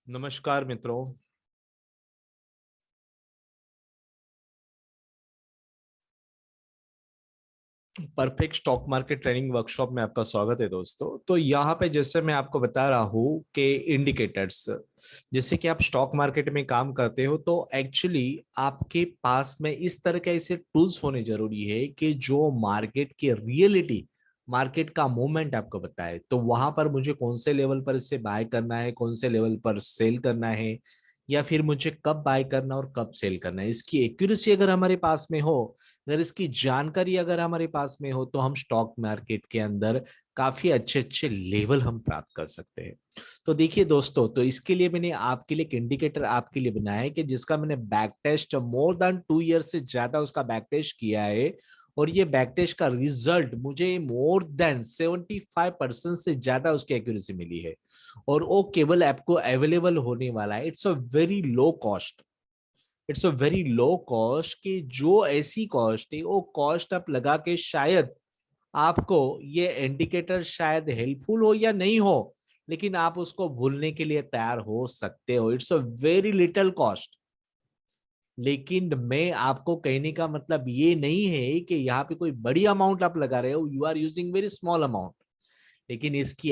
नमस्कार मित्रों। Perfect stock market training workshop में आपका स्वागत है दोस्तों। तो यहाँ पे जैसे मैं आपको बता रहा हूँ कि इंडिकेटर्स, जैसे कि आप स्टॉक मार्केट में काम करते हो तो एक्चुअली आपके पास में इस तरह के ऐसे टूल्स होने जरूरी है कि जो मार्केट की रियलिटी, मार्केट का मूवमेंट आपको बताए। तो वहां पर मुझे कौन से लेवल पर इसे बाय करना है, कौन से लेवल पर सेल करना है, या फिर मुझे कब बाय करना और कब सेल करना है, इसकी एक्यूरेसी अगर हमारे पास में हो, अगर इसकी जानकारी अगर हमारे पास में हो, तो हम स्टॉक मार्केट के अंदर काफी अच्छे अच्छे लेवल हम प्राप्त कर सकते हैं। तो देखिए दोस्तों, तो इसके लिए मैंने आपके लिए एक इंडिकेटर आपके लिए बनाया है कि जिसका मैंने back test more than 2 year से ज्यादा उसका बैक टेस्ट किया है। और ये बैक टेस्ट का रिजल्ट मुझे मोर देन 75% से ज्यादा उसकी एक्यूरेसी मिली है। और वो केवल आपको अवेलेबल होने वाला है, it's a very low cost. It's a very low cost कि जो ऐसी कॉस्ट है वो कॉस्ट आप लगा के शायद आपको ये इंडिकेटर शायद हेल्पफुल हो या नहीं हो, लेकिन आप उसको भूलने के लिए तैयार हो सकते हो। It's a very little cost. लेकिन मैं आपको कहने का मतलब ये नहीं है कि यहाँ पे कोई बड़ी अमाउंट आप लगा रहे हो, you are using very small amount. लेकिन इसकी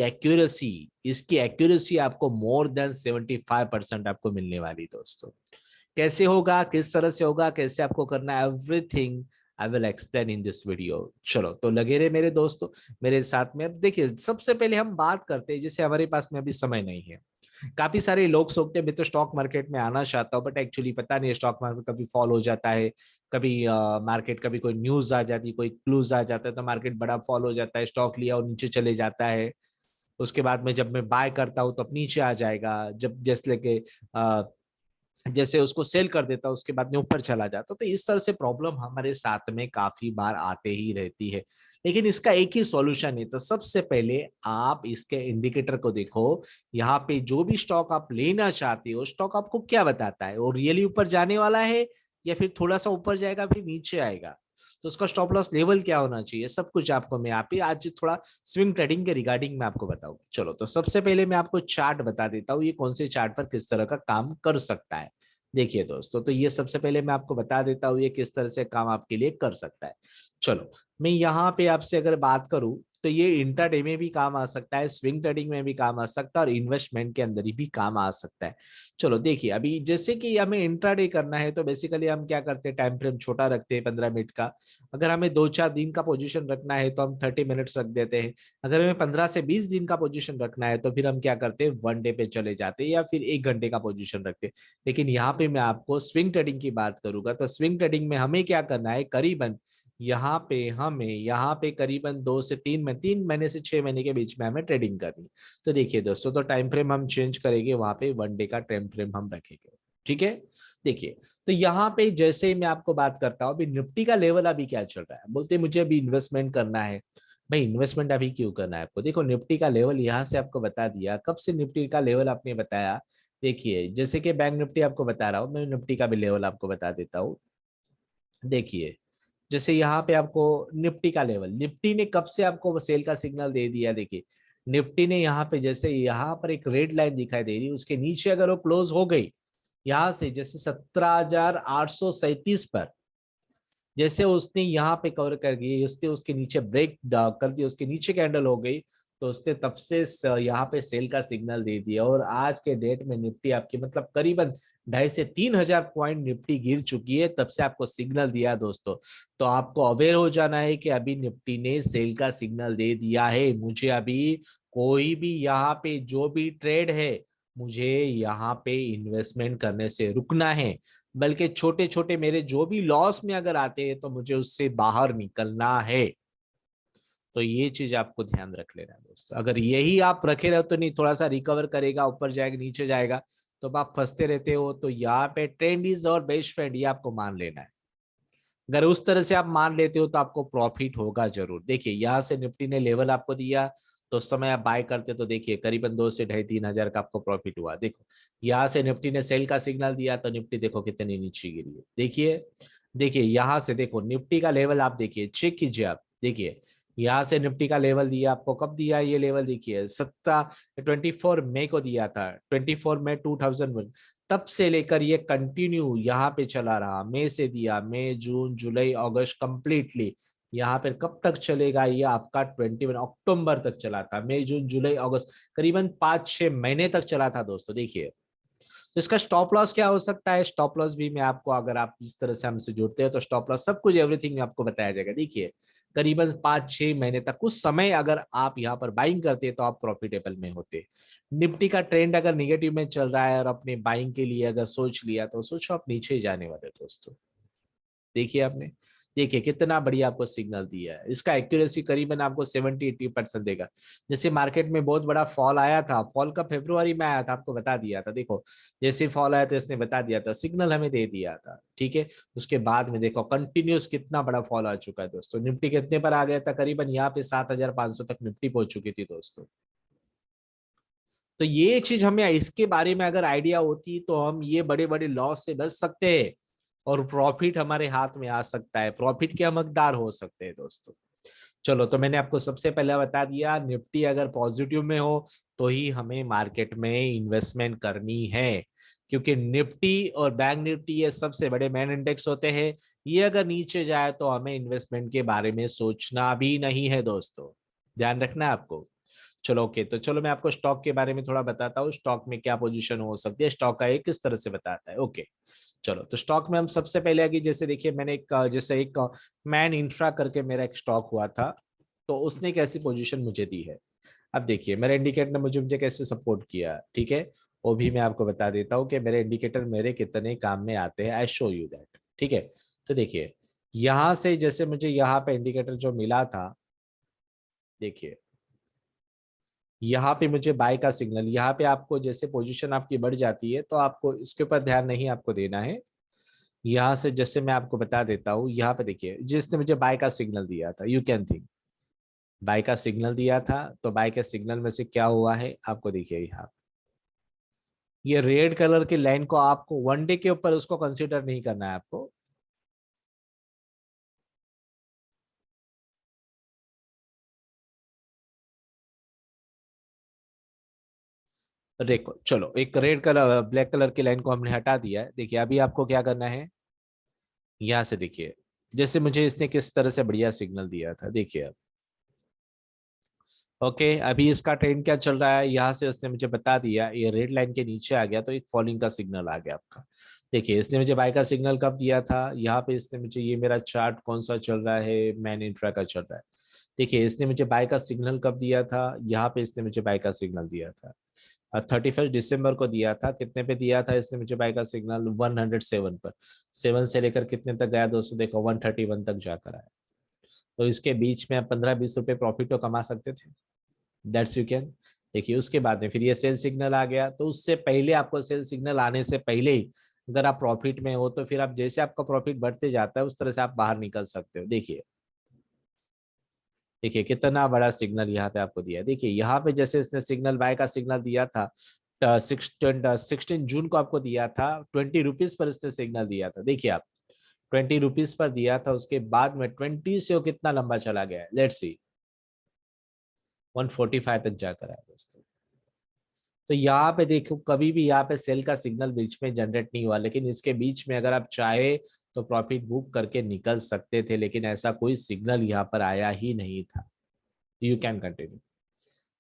एक्यूरेसी आपको मोर देन 75% आपको मिलने वाली दोस्तों। कैसे होगा, किस तरह से होगा, कैसे आपको करना है, everything I will explain in this video. चलो तो लगे रहे मेरे दोस्तों मेरे साथ में। अब देखिए, सबसे पहले हम बात करते हैं, जैसे हमारे पास में अभी समय नहीं है। काफी सारे लोग सोचते हैं मैं तो स्टॉक मार्केट में आना चाहता हूँ, बट एक्चुअली पता नहीं स्टॉक मार्केट कभी फॉल हो जाता है, कभी मार्केट कभी कोई न्यूज आ जाती है, कोई क्लूज आ जाता है तो मार्केट बड़ा फॉल हो जाता है, स्टॉक लिया और नीचे चले जाता है। उसके बाद में जब मैं बाय करता हूँ तो अब नीचे आ जाएगा, जब जैसे लेके जैसे उसको सेल कर देता हूँ उसके बाद में ऊपर चला जाता। तो इस तरह से प्रॉब्लम हमारे साथ में काफी बार आते ही रहती है। लेकिन इसका एक ही सॉल्यूशन है। तो सबसे पहले आप इसके इंडिकेटर को देखो। यहाँ पे जो भी स्टॉक आप लेना चाहते हो, स्टॉक आपको क्या बताता है, वो रियली ऊपर जाने वाला है या फिर थोड़ा सा ऊपर जाएगा फिर नीचे आएगा। तो उसका स्टॉप लॉस लेवल क्या होना चाहिए, सब कुछ आपको मैं आप ही आज थोड़ा स्विंग ट्रेडिंग के रिगार्डिंग में आपको बताऊंगा। चलो तो सबसे पहले मैं आपको चार्ट बता देता हूँ, ये कौन से चार्ट पर किस तरह का काम कर सकता है। देखिए दोस्तों, तो ये सबसे पहले मैं आपको बता देता हूँ ये किस तरह से काम आपके लिए कर सकता है। चलो, मैं यहाँ पे आपसे अगर बात करूं तो ये इंट्राडे में भी काम आ सकता है, स्विंग ट्रेडिंग में भी काम आ सकता है और इन्वेस्टमेंट के अंदर ही भी काम आ सकता है। चलो देखिए, अभी जैसे कि हमें इंट्राडे करना है तो बेसिकली हम क्या करते हैं, टाइम फ्रेम छोटा रखते हैं 15 मिनट का। अगर हमें 2-4 दिन का पोजीशन रखना है तो हम 30 मिनट्स रख देते हैं। अगर हमें 15 से 20 दिन का पोजीशन रखना है तो फिर हम क्या करते हैं, 1 डे पे चले जाते हैं या फिर 1 घंटे का पोजीशन रखते हैं। लेकिन यहाँ पे मैं आपको स्विंग ट्रेडिंग की बात करूंगा। तो स्विंग ट्रेडिंग में हमें क्या करना है, करीबन यहाँ पे करीबन 2 से 3 महीने, 3 महीने से 6 महीने के बीच में हमें ट्रेडिंग करनी है। तो देखिए दोस्तों, तो टाइम फ्रेम हम चेंज करेंगे, वहां पे 1 डे का टाइम फ्रेम हम रखेंगे। ठीक है। देखिए, तो यहाँ पे जैसे मैं आपको बात करता हूँ, अभी निफ्टी का लेवल अभी क्या चल रहा है, बोलते हैं मुझे अभी इन्वेस्टमेंट करना है। भाई इन्वेस्टमेंट अभी क्यों करना है आपको, देखो निफ्टी का लेवल यहाँ से आपको बता दिया, कब से निफ्टी का लेवल आपने बताया। देखिए, जैसे कि बैंक निफ्टी आपको बता रहा हूँ, मैं निफ्टी का भी लेवल आपको बता देता हूँ। देखिए, जैसे यहाँ पे आपको निफ्टी का लेवल, निफ्टी ने कब से आपको सेल का सिग्नल दे दिया। देखिए, निफ्टी ने यहाँ पे जैसे यहाँ पर एक रेड लाइन दिखाई दे रही है, उसके नीचे अगर वो क्लोज हो गई यहाँ से, जैसे 17,837 पर, जैसे उसने यहाँ पे कवर कर गई, उसने उसके नीचे ब्रेक कर दिया, उसके नीचे कैंडल हो गई, तो उसने तब से यहाँ पे सेल का सिग्नल दे दिया। और आज के डेट में निफ्टी आपकी मतलब करीबन 2,500 से 3,000 पॉइंट निफ्टी गिर चुकी है, तब से आपको सिग्नल दिया दोस्तों। तो आपको अवेयर हो जाना है कि अभी निफ्टी ने सेल का सिग्नल दे दिया है। मुझे अभी कोई भी यहाँ पे जो भी ट्रेड है, मुझे यहाँ पे इन्वेस्टमेंट करने से रुकना है। बल्कि छोटे छोटे मेरे जो भी लॉस में अगर आते हैं तो मुझे उससे बाहर निकलना है। तो ये चीज आपको ध्यान रख लेना है दोस्तों। अगर यही आप रखे रहो तो नहीं, थोड़ा सा रिकवर करेगा, ऊपर जाएगा नीचे जाएगा, तो आप फंसते रहते हो। तो यहाँ पे ट्रेंड इज और बेस्ट फ्रेंड, ये आपको मान लेना है। अगर उस तरह से आप मान लेते हो तो आपको प्रॉफिट होगा जरूर। देखिए, यहाँ से निफ्टी ने लेवल आपको दिया, तो उस समय आप बाय करते तो देखिए करीबन 2 से 2,500-3,000 का आपको प्रॉफिट हुआ। देखो, यहाँ से निफ्टी ने सेल का सिग्नल दिया तो निफ्टी देखो कितनी नीचे गिरी है। देखिए, देखिए यहाँ से देखो निफ्टी का लेवल आप देखिए, चेक कीजिए आप। देखिए, यहाँ से निफ्टी का लेवल दिया आपको, कब दिया ये लेवल देखिए, 24 मई को दिया था, 24 मई 2001। तब से लेकर ये कंटिन्यू यहाँ पे चला रहा, मई से दिया, मई जून जुलाई अगस्त कंप्लीटली। यहाँ पे कब तक चलेगा ये आपका 21 अक्टूबर तक चला था, मई जून जुलाई अगस्त, करीबन 5-6 महीने तक चला था दोस्तों। देखिए तो इसका स्टॉप लॉस क्या हो सकता है, स्टॉप लॉस भी मैं आपको, अगर आप इस तरह से हमसे जुड़ते हैं तो स्टॉप लॉस सब कुछ एवरीथिंग आपको बताया जाएगा। देखिए करीबन 5-6 महीने तक कुछ समय अगर आप यहाँ पर बाइंग करते हैं तो आप प्रॉफिटेबल में होते। निफ्टी का ट्रेंड अगर निगेटिव में चल रहा है और अपने बाइंग के लिए अगर सोच लिया तो सोचो आप नीचे ही जाने वाले दोस्तों। देखिए आपने, देखिए कितना बढ़िया आपको सिग्नल दिया है, इसका एक्यूरेसी करीबन आपको 70-80% देगा। जैसे मार्केट में बहुत बड़ा फॉल आया था, फॉल का फरवरी में आया था, आपको बता दिया था, देखो जैसे फॉल आया था इसने बता दिया था, सिग्नल हमें दे दिया था, ठीक है। उसके बाद में देखो कंटिन्यूस कितना बड़ा फॉल आ चुका है दोस्तों। निफ्टी कितने पर आ गया था, करीबन यहाँ पे 7,500 तक निफ्टी पहुंच चुकी थी दोस्तों। तो ये चीज हमें इसके बारे में अगर आइडिया होती तो हम ये बड़े बड़े लॉस से बच सकते हैं और प्रॉफिट हमारे हाथ में आ सकता है, प्रॉफिट के हम हकदार हो सकते हैं दोस्तों। चलो तो मैंने आपको सबसे पहले बता दिया, निफ्टी अगर पॉजिटिव में हो तो ही हमें मार्केट में इन्वेस्टमेंट करनी है, क्योंकि निफ्टी और बैंक निफ्टी ये सबसे बड़े मेन इंडेक्स होते हैं। ये अगर नीचे जाए तो हमें इन्वेस्टमेंट के बारे में सोचना भी नहीं है दोस्तों, ध्यान रखना है आपको। चलो ओके, तो चलो मैं आपको स्टॉक के बारे में थोड़ा बताता हूँ, स्टॉक में क्या पोजीशन हो सकती है, स्टॉक का एक किस तरह से बताता है। ओके चलो, तो स्टॉक में हम सबसे पहले आगे, जैसे देखिए मैंने एक जैसे एक मैन इंफ्रा करके मेरा एक स्टॉक हुआ था, तो उसने कैसी पोजीशन मुझे दी है। अब देखिए मेरा इंडिकेटर ने मुझे मुझे कैसे सपोर्ट किया, ठीक है, वो भी मैं आपको बता देता हूँ कि मेरे इंडिकेटर मेरे कितने काम में आते हैं, आई शो यू दैट, ठीक है। तो देखिए यहाँ से जैसे मुझे यहाँ पे इंडिकेटर जो मिला था, देखिए यहाँ पे मुझे बाय का सिग्नल, यहाँ पे आपको जैसे पोजीशन आपकी बढ़ जाती है तो आपको इसके ऊपर ध्यान नहीं आपको देना है। यहाँ से जैसे मैं आपको बता देता हूँ, यहाँ पे देखिए जिसने मुझे बाय का सिग्नल दिया था, यू कैन थिंक बाय का सिग्नल दिया था, तो बाय के सिग्नल में से क्या हुआ है आपको देखिए यहाँ, ये रेड कलर की लाइन को आपको वन डे के ऊपर उसको कंसिडर नहीं करना है आपको। देखो चलो, एक रेड कलर ब्लैक कलर की लाइन को हमने हटा दिया है। देखिए अभी आपको क्या करना है, यहाँ से देखिए जैसे मुझे इसने किस तरह से बढ़िया सिग्नल दिया था, देखिए अब ओके अभी इसका ट्रेंड क्या चल रहा है, यहाँ से इसने मुझे बता दिया ये रेड लाइन के नीचे आ गया तो एक फॉलिंग का सिग्नल आ गया आपका। देखिए इसने मुझे बाय का सिग्नल कब दिया था, यहाँ पे इसने मुझे, ये मेरा चार्ट कौन सा चल रहा है, मैन इंट्रा का चल रहा है। देखिए इसने मुझे बाय का सिग्नल कब दिया था, यहाँ पे इसने मुझे बाय का सिग्नल दिया था 31 दिसंबर को दिया था। कितने पे दिया था इसने मुझे बाय का सिग्नल, 107 पर। 7 से लेकर कितने तक गया दोस्तों, देखो 131 तक जाकर आया। तो इसके बीच में आप 15-20 रुपए प्रॉफिट तो कमा सकते थे, दैट्स यू कैन। देखिए उसके बाद में फिर ये सेल सिग्नल आ गया, तो उससे पहले आपको, सेल सिग्नल आने से पहले ही अगर आप प्रॉफिट में हो तो फिर आप जैसे आपका प्रॉफिट बढ़ते जाता है उस तरह से आप बाहर निकल सकते हो। देखिए देखिए कितना बड़ा सिग्नल यहाँ पे आपको दिया है। देखिए यहाँ पे जैसे इसने सिग्नल बाय का सिग्नल दिया था 16 जून को आपको दिया था, 20 रुपीज पर इसने सिग्नल दिया था। देखिए आप 20 रुपीज पर दिया था, उसके बाद में 20 से वो कितना लंबा चला गया है, लेट्स सी 145 तक जाकर आया दोस्तों। तो यहाँ पे देखो कभी भी यहाँ पे सेल का सिग्नल बीच में जनरेट नहीं हुआ, लेकिन इसके बीच में अगर आप चाहे तो प्रॉफिट बुक करके निकल सकते थे, लेकिन ऐसा कोई सिग्नल यहाँ पर आया ही नहीं था। You can continue.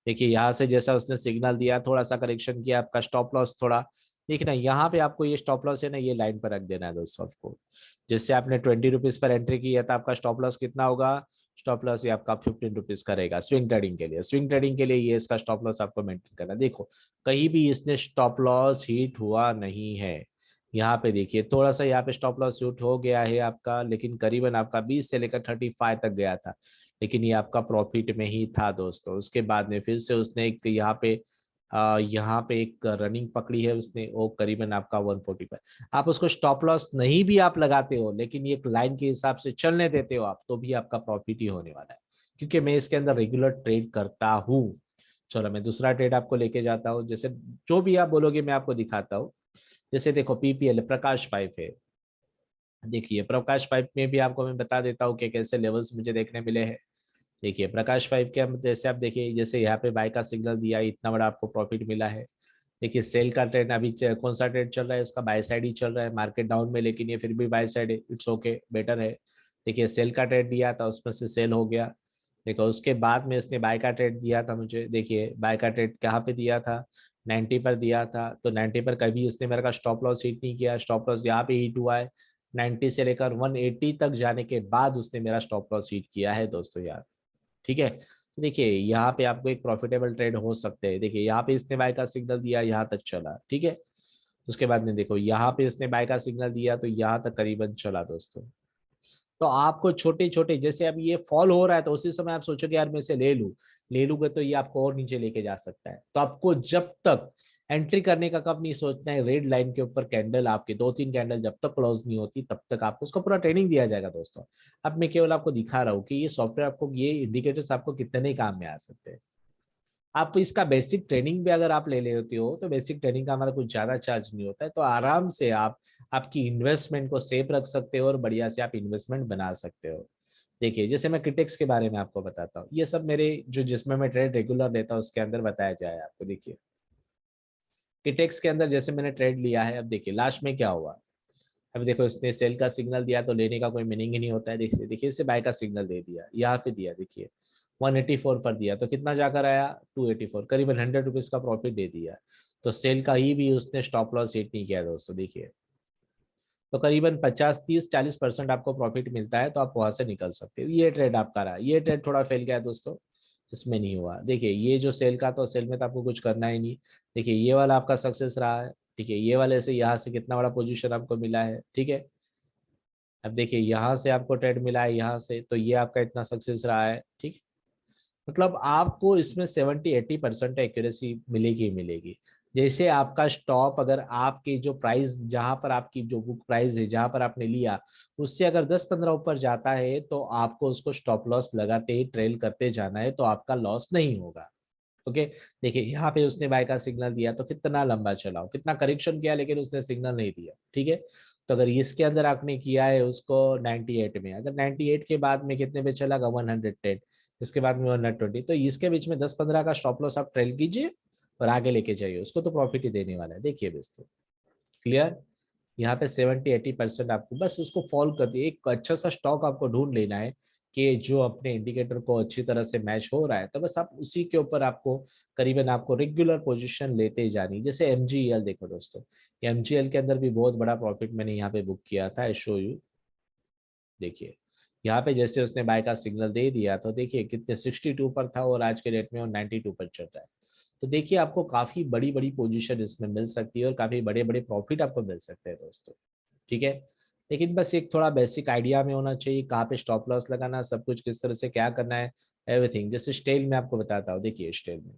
देखिए यहाँ से जैसा उसने सिग्नल दिया, थोड़ा सा करेक्शन किया, आपका स्टॉप लॉस थोड़ा देखना, यहाँ पे आपको ये स्टॉप लॉस है ना, ये लाइन पर रख देना है दोस्तों आपको। जैसे आपने 20 रुपीज पर एंट्री की है तो आपका स्टॉप लॉस कितना होगा, स्टॉप लॉस ये आपका 15 रुपीज का रहेगा स्विंग ट्रेडिंग के लिए। स्विंग ट्रेडिंग के लिए ये इसका स्टॉप लॉस आपको मेंटेन करना। देखो कहीं भी इसने स्टॉप लॉस हिट हुआ नहीं है, यहाँ पे देखिए थोड़ा सा यहाँ पे स्टॉप लॉस हिट हो गया है आपका, लेकिन करीबन आपका 20 से लेकर 35 तक गया था, लेकिन ये आपका प्रॉफिट में ही था दोस्तों। उसके बाद में फिर से उसने एक यहाँ पे एक रनिंग पकड़ी है उसने, वो करीबन आपका 140 पर। आप उसको स्टॉप लॉस नहीं भी आप लगाते हो, लेकिन ये एक लाइन के हिसाब से चलने देते हो आप, तो भी आपका प्रॉफिट ही होने वाला है, क्योंकि मैं इसके अंदर रेगुलर ट्रेड करता हूँ। चलो मैं दूसरा ट्रेड आपको लेके जाता हूँ, जैसे जो भी आप बोलोगे मैं आपको दिखाता हूँ। जैसे देखो पीपीएल प्रकाश 5 है, देखिए प्रकाश 5 में भी आपको मैं बता देता हूँ कि कैसे लेवल्स मुझे देखने मिले हैं। देखिए प्रकाश 5 के जैसे आप देखिए, जैसे यहाँ पे बाय का सिग्नल दिया, इतना बड़ा आपको प्रॉफिट मिला है। देखिए सेल का ट्रेंड अभी कौन सा ट्रेंड चल रहा है, इसका बाय साइड ही चल रहा है, मार्केट डाउन में, लेकिन ये फिर भी बाय साइड है, इट्स ओके, बेटर है। देखिए सेल का ट्रेंड दिया था, उसमें से सेल हो गया। देखो उसके बाद में इसने बाय का ट्रेड दिया था मुझे, देखिए बाय का ट्रेड कहाँ पे दिया था, 90 पर दिया था। तो 90 पर कभी इसने मेरा का स्टॉप लॉस हिट नहीं किया, स्टॉप लॉस यहाँ पे हिट हुआ है। 90 से लेकर 180 तक जाने के बाद उसने मेरा स्टॉप लॉस हिट किया है दोस्तों यार। ठीक है, तो देखिए यहाँ पे आपको एक प्रॉफिटेबल ट्रेड हो सकते हैं। देखिए यहाँ पे इसने बाय का सिग्नल दिया, यहाँ तक चला, ठीक है। उसके बाद में देखो यहाँ पे इसने बाय का सिग्नल दिया, तो यहाँ तक करीबन चला दोस्तों। तो आपको छोटे छोटे, जैसे अब ये फॉल हो रहा है तो उसी समय आप सोचोगे यार मैं इसे ले लूं, ले लूंगे तो ये आपको और नीचे लेके जा सकता है। तो आपको जब तक एंट्री करने का कब नहीं सोचना है, रेड लाइन के ऊपर कैंडल आपके 2-3 कैंडल जब तक क्लोज नहीं होती तब तक आपको उसका पूरा ट्रेनिंग दिया जाएगा दोस्तों। अब मैं केवल आपको दिखा रहा हूँ कि ये सॉफ्टवेयर आपको, ये इंडिकेटर्स आपको कितने काम में आ सकते हैं। आप इसका बेसिक ट्रेनिंग भी अगर आप ले लेते हो तो बेसिक ट्रेनिंग का हमारा कुछ ज्यादा चार्ज नहीं होता है, तो आराम से आप आपकी इन्वेस्टमेंट को सेफ रख सकते हो और बढ़िया से आप इन्वेस्टमेंट बना सकते हो। देखिए जैसे मैं क्रिटेक्स के बारे में आपको बताता हूँ, ये सब मेरे जो जिसमें मैं ट्रेड रेगुलर लेता हूँ उसके अंदर बताया जाए आपको। देखिए क्रिटेक्स के अंदर जैसे मैंने ट्रेड लिया है, अब देखिए लास्ट में क्या हुआ। अब देखो इसने सेल का सिग्नल दिया तो लेने का कोई मीनिंग ही नहीं होता है। देखिए देखिए इसे बाय का सिग्नल दे दिया, यहाँ पे दिया, देखिए 184 पर दिया तो कितना जाकर आया, 284, करीबन 100 रुपीज का प्रॉफिट दे दिया। तो सेल का ही भी उसने स्टॉप लॉस हिट नहीं किया दोस्तों। देखिए तो करीबन 50, 30, 40% आपको प्रॉफिट मिलता है, तो आप वहां से निकल सकते हो। ये ट्रेड आपका रहा, ये ट्रेड थोड़ा फेल गया दोस्तों, इसमें नहीं हुआ। देखिए ये जो सेल का, तो सेल में तो आपको कुछ करना ही नहीं। देखिए ये वाला आपका सक्सेस रहा है, ठीक है। ये वाले से यहाँ से कितना बड़ा पोजीशन आपको मिला है, ठीक है। अब देखिए यहाँ से आपको ट्रेड मिला है, यहाँ से, तो ये आपका इतना सक्सेस रहा है, ठीक है। मतलब आपको इसमें 70-80% एक्यूरेसी मिलेगी ही मिलेगी। जैसे आपका स्टॉप, अगर आपकी जो प्राइस, जहां पर आपकी जो बुक प्राइस है जहां पर आपने लिया, उससे अगर 10-15 ऊपर जाता है तो आपको उसको स्टॉप लॉस लगाते ही ट्रेल करते जाना है, तो आपका लॉस नहीं होगा। ओके, देखिए यहाँ पे उसने बाय का सिग्नल दिया तो कितना लंबा चलाओ, कितना करेक्शन किया, लेकिन उसने सिग्नल नहीं दिया, ठीक है। तो अगर इसके अंदर आपने किया है उसको 98 में, अगर 98 के बाद में कितने पे चलागा, 110, इसके बाद में 120, तो इसके बीच में 10-15 का स्टॉप लॉस आप ट्रेल कीजिए और आगे लेके जाइए उसको, तो प्रॉफिट ही देने वाला है। देखिए दोस्तों, क्लियर। यहाँ पे 70-80% आपको बस उसको फॉलो कर दिए, एक अच्छा सा स्टॉक आपको ढूंढ लेना है कि जो अपने इंडिकेटर को अच्छी तरह से मैच हो रहा है, तो बस आप उसी के ऊपर आपको करीबन आपको रेगुलर पोजीशन लेते जानी। जैसे एमजीएल देखो दोस्तों, एमजीएल के अंदर भी बहुत बड़ा प्रॉफिट मैंने यहाँ पे बुक किया था, शो यू। देखिए यहाँ पे जैसे उसने बाय का सिग्नल दे दिया तो देखिए कितने 62 पर था और आज के डेट में वो 92 पर चल रहा है। तो देखिए आपको काफी बड़ी बड़ी पोजीशन इसमें मिल सकती है और काफी बड़े बड़े प्रॉफिट आपको मिल सकते हैं दोस्तों, ठीक है। लेकिन बस एक थोड़ा बेसिक आइडिया में होना चाहिए, कहाँ पे स्टॉप लॉस लगाना, सब कुछ किस तरह से क्या करना है, एवरीथिंग। जैसे स्टेल में आपको बताता हूँ, देखिए स्टेल में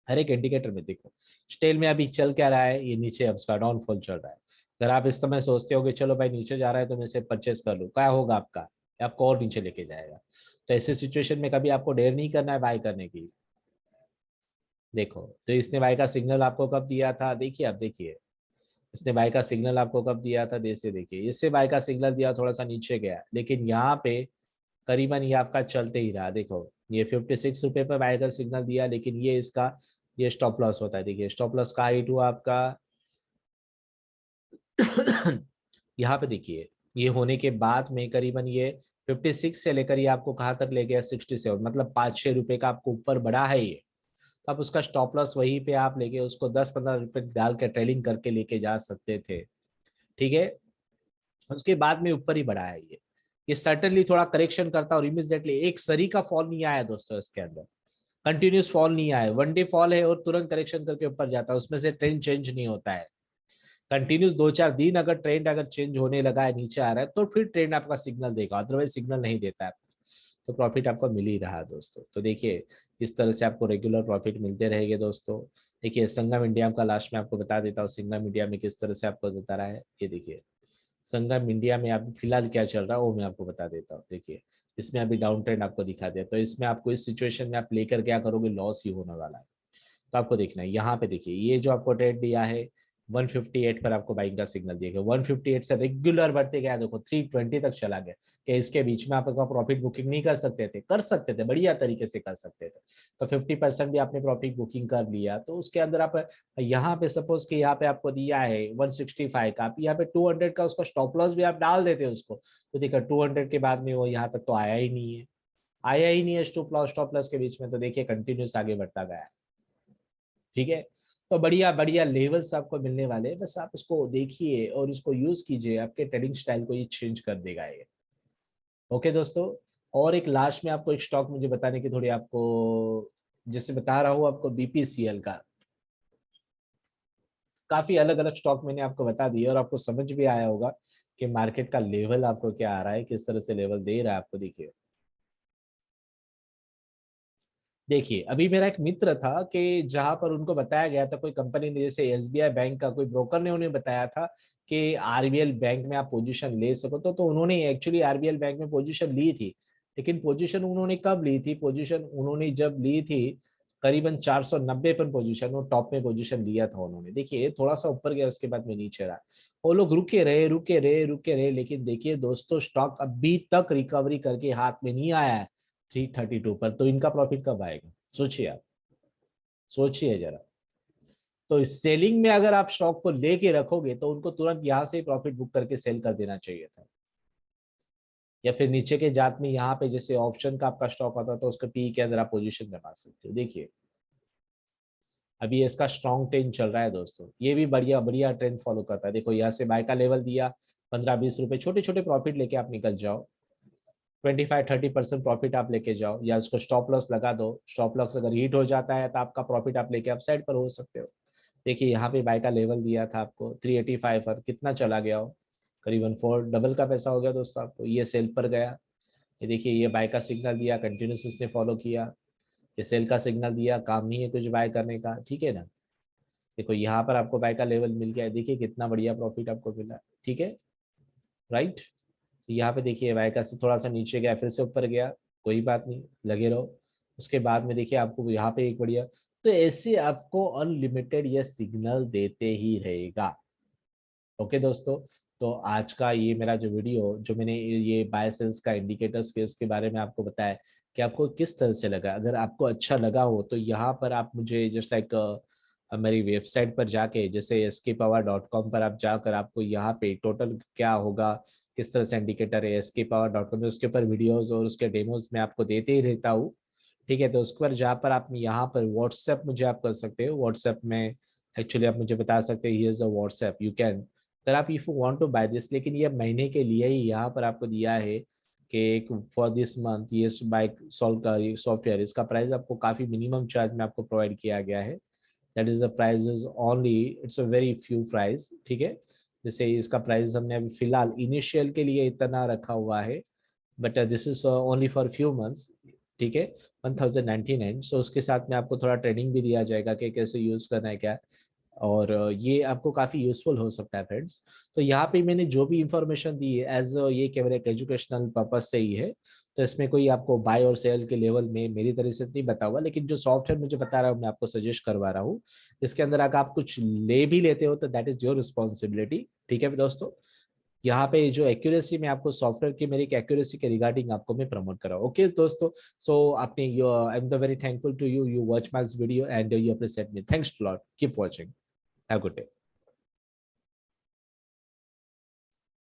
हर एक इंडिकेटर में देखो, स्टेल में अभी चल क्या रहा है, ये नीचे अब उसका डाउनफॉल चल रहा है। अगर आप इस समय सोचते हो कि चलो भाई नीचे जा रहा है तो मैं इसे परचेस कर लूँ, क्या होगा आपका, आपको और नीचे लेके जाएगा। तो ऐसे सिचुएशन में कभी आपको देर नहीं करना है बाय करने की। देखो तो इसने बाय का सिग्नल आपको कब दिया था, देखिए आप देखिए इसने बाय का सिग्नल आपको कब दिया था, जैसे देखिए इससे बाय का सिग्नल दिया, थोड़ा सा नीचे गया, लेकिन यहाँ पे करीबन ये आपका चलते ही रहा। देखो ये 56 रुपए पर बाय का सिग्नल दिया, लेकिन ये इसका ये स्टॉप लॉस होता है। देखिए स्टॉप लॉस का हाइट हुआ आपका यहाँ पे देखिए, ये होने के बाद में करीबन ये 56 से लेकर ये आपको कहाँ तक ले गया, 67, मतलब 5-6 रुपए का आपको ऊपर बढ़ा है ये। तो आप उसका स्टॉप लॉस वहीं पे आप लेके उसको 10-15 रुपए डाल के ट्रेडिंग करके लेके जा सकते थे, ठीक है। उसके बाद में ऊपर ही बढ़ा है ये सर्टेनली थोड़ा करेक्शन करता और इमीडिएटली एक सरी का फॉल नहीं आया दोस्तों इसके अंदर, कंटिन्यूस फॉल नहीं आया, वन डे फॉल है और तुरंत करेक्शन करके ऊपर जाता है, उसमें से ट्रेंड चेंज नहीं होता है। कंटिन्यूस 2-4 दिन अगर ट्रेंड अगर चेंज होने लगा है, नीचे आ रहा है, तो फिर ट्रेंड आपका सिग्नल देगा, अदरवाइज सिग्नल नहीं देता है। तो प्रॉफिट आपको मिल ही रहा दोस्तों। तो देखिए इस तरह से आपको रेगुलर प्रॉफिट मिलते रहेंगे दोस्तों। देखिए संगम इंडिया का लास्ट में आपको बता देता हूँ, संगम इंडिया में किस तरह से आपको बता रहा है, ये देखिए संगम इंडिया में अभी फिलहाल क्या चल रहा है वो मैं आपको बता देता हूँ। देखिए इसमें अभी डाउन ट्रेंड आपको दिखा दिया, तो इसमें आपको इस सिचुएशन में आप लेकर क्या करोगे, लॉस ही होने वाला है। तो आपको देखना है यहाँ पे, देखिए ये जो आपको ट्रेड दिया है, 158 पर आपको बाइंग का सिग्नल दिया गया, 158 से रेगुलर बढ़ते गया, देखो 320 तक चला गया। कि इसके बीच में आप प्रॉफिट बुकिंग नहीं कर सकते थे? कर सकते थे, बढ़िया तरीके से कर सकते थे। तो 50% भी आपने प्रॉफिट बुकिंग कर लिया, तो उसके अंदर आप यहाँ पे सपोज कि यहाँ पे आपको दिया है 165 का, आप यहाँ पे 200 का उसका स्टॉप लॉस भी आप डाल देते उसको, तो देखिए 200 के बाद में वो यहाँ तक तो आया ही नहीं है, आया ही नहीं है स्टॉप लॉस के बीच में, तो देखिए कंटिन्यूस आगे बढ़ता गया है। ठीक है, तो बढ़िया बढ़िया लेवल्स आपको मिलने वाले हैं, बस आप उसको देखिए और इसको यूज कीजिए, आपके ट्रेडिंग स्टाइल को ये चेंज कर देगा ये। ओके दोस्तों, और एक लास्ट में आपको एक स्टॉक मुझे बताने की थोड़ी आपको, जैसे बता रहा हूँ आपको बीपीसीएल का, काफी अलग अलग स्टॉक मैंने आपको बता दिया और आपको समझ भी आया होगा कि मार्केट का लेवल आपको क्या आ रहा है, किस तरह से लेवल दे रहा है आपको। देखिए देखिए अभी मेरा एक मित्र था कि जहां पर उनको बताया गया था, कोई कंपनी ने, जैसे एसबीआई बैंक का कोई ब्रोकर ने उन्हें बताया था कि आरबीएल बैंक में आप पोजीशन ले सको, तो उन्होंने एक्चुअली आरबीएल बैंक में पोजीशन ली थी। लेकिन पोजीशन उन्होंने कब ली थी? पोजीशन उन्होंने जब ली थी करीबन 490 पर पोजीशन, वो टॉप में पोजीशन लिया था उन्होंने। देखिए थोड़ा सा ऊपर गया, उसके बाद में नीचे रहा, वो लोग रुके रहे रुके रहे रुके रहे, लेकिन देखिए दोस्तों स्टॉक अभी तक रिकवरी करके हाथ में नहीं आया है 332 पर। तो इनका प्रॉफिट कब आएगा? सोचिए आप, सोचिए जरा। तो सेलिंग में अगर आप स्टॉक को लेके रखोगे तो उनको तुरंत यहां से प्रॉफिट बुक करके सेल कर देना चाहिए था, या फिर नीचे के जात में यहाँ पे जैसे ऑप्शन का आपका स्टॉक होता तो उसके पी के अंदर आप पोजीशन बना सकते हो। देखिए अभी इसका स्ट्रॉन्ग ट्रेंड चल रहा है दोस्तों, ये भी बढ़िया बढ़िया ट्रेंड फॉलो करता है। देखो यहाँ से बाय का लेवल दिया, 15-20 रुपए छोटे छोटे प्रॉफिट लेके आप निकल जाओ, 25-30% प्रॉफिट आप लेके जाओ, या उसको स्टॉप लॉस लगा दो। स्टॉप लॉस अगर हिट हो जाता है तो आपका प्रॉफिट आप लेके आप साइड पर हो सकते हो। देखिए यहाँ पे बाय का लेवल दिया था आपको 385 पर, कितना चला गया हो? करीबन 4 डबल का पैसा हो गया दोस्तों आपको। ये सेल पर गया, ये देखिए ये बाय का सिग्नल दिया, कंटिन्यूस इसने फॉलो किया, ये सेल का सिग्नल दिया, काम नहीं है कुछ बाय करने का, ठीक है ना। देखो यहाँ पर आपको बाय का लेवल मिल गया है, देखिए कितना बढ़िया प्रॉफिट आपको मिला, ठीक है, राइट। तो यहाँ पे देखिए वाइका से थोड़ा सा नीचे गया, फिर से ऊपर गया, कोई बात नहीं, लगे रहो। उसके बाद में देखिए आपको यहाँ पे एक बढ़िया, तो ऐसे आपको अनलिमिटेड ये सिग्नल देते ही रहेगा। ओके दोस्तों, तो आज का ये मेरा जो वीडियो, जो मैंने ये बाय सेल्स का इंडिकेटर्स के उसके बारे में आपको बताया कि आपको किस तरह से लगा। अगर आपको अच्छा लगा हो तो यहाँ पर आप मुझे जस्ट लाइक मेरी वेबसाइट पर जाके, जैसे skpower.com पर आप जाकर, आपको यहाँ पे टोटल क्या होगा, किस तरह से इंडिकेटर है skpower.com में, उसके ऊपर वीडियोस और उसके डेमोज में आपको देते ही रहता हूँ। ठीक है, तो उस पर जहाँ पर आप यहाँ पर व्हाट्सएप मुझे आप कर सकते हो, व्हाट्सएप में एक्चुअली आप मुझे बता सकते हो, here is the WhatsApp, you can, अगर आप if you want to buy this. लेकिन ये महीने के लिए ही यहाँ पर आपको दिया है कि फॉर दिस मंथ ये बाय सॉल्व का सॉफ्टवेयर, इसका प्राइस आपको काफी मिनिमम चार्ज में आपको प्रोवाइड किया गया है। That is the price is only, it's a very few price, ठीक है। जैसे इसका प्राइस हमने अभी फिलहाल इनिशियल के लिए इतना रखा हुआ है, but this is only for few months, ठीक है, 1099। सो उसके साथ में आपको थोड़ा ट्रेनिंग भी दिया जाएगा कि कैसे यूज करना है क्या, और ये आपको काफी यूजफुल हो सकता है फ्रेंड्स। तो यहाँ पे मैंने जो भी इंफॉर्मेशन दी है एज ये केवल एक एजुकेशनल पर्पज से ही है, तो इसमें कोई आपको बाय और सेल के लेवल में मेरी तरह से नहीं बता हुआ, लेकिन जो सॉफ्टवेयर मुझे बता रहा हूँ मैं आपको सजेस्ट करवा रहा हूँ। इसके अंदर अगर आप कुछ ले भी लेते हो तो दैट इज योर रिस्पॉन्सिबिलिटी, ठीक है दोस्तों। यहाँ पे जो एक्यूरेसी में आपको सॉफ्टवेयर की मेरी एक्यूरेसी के रिगार्डिंग आपको मैं प्रमोट कर रहा हूँ। ओके दोस्तों, सो आपने I am the very thankful to you, you watch my video and you appreciate me, thanks to lot, keep watching, have a good day.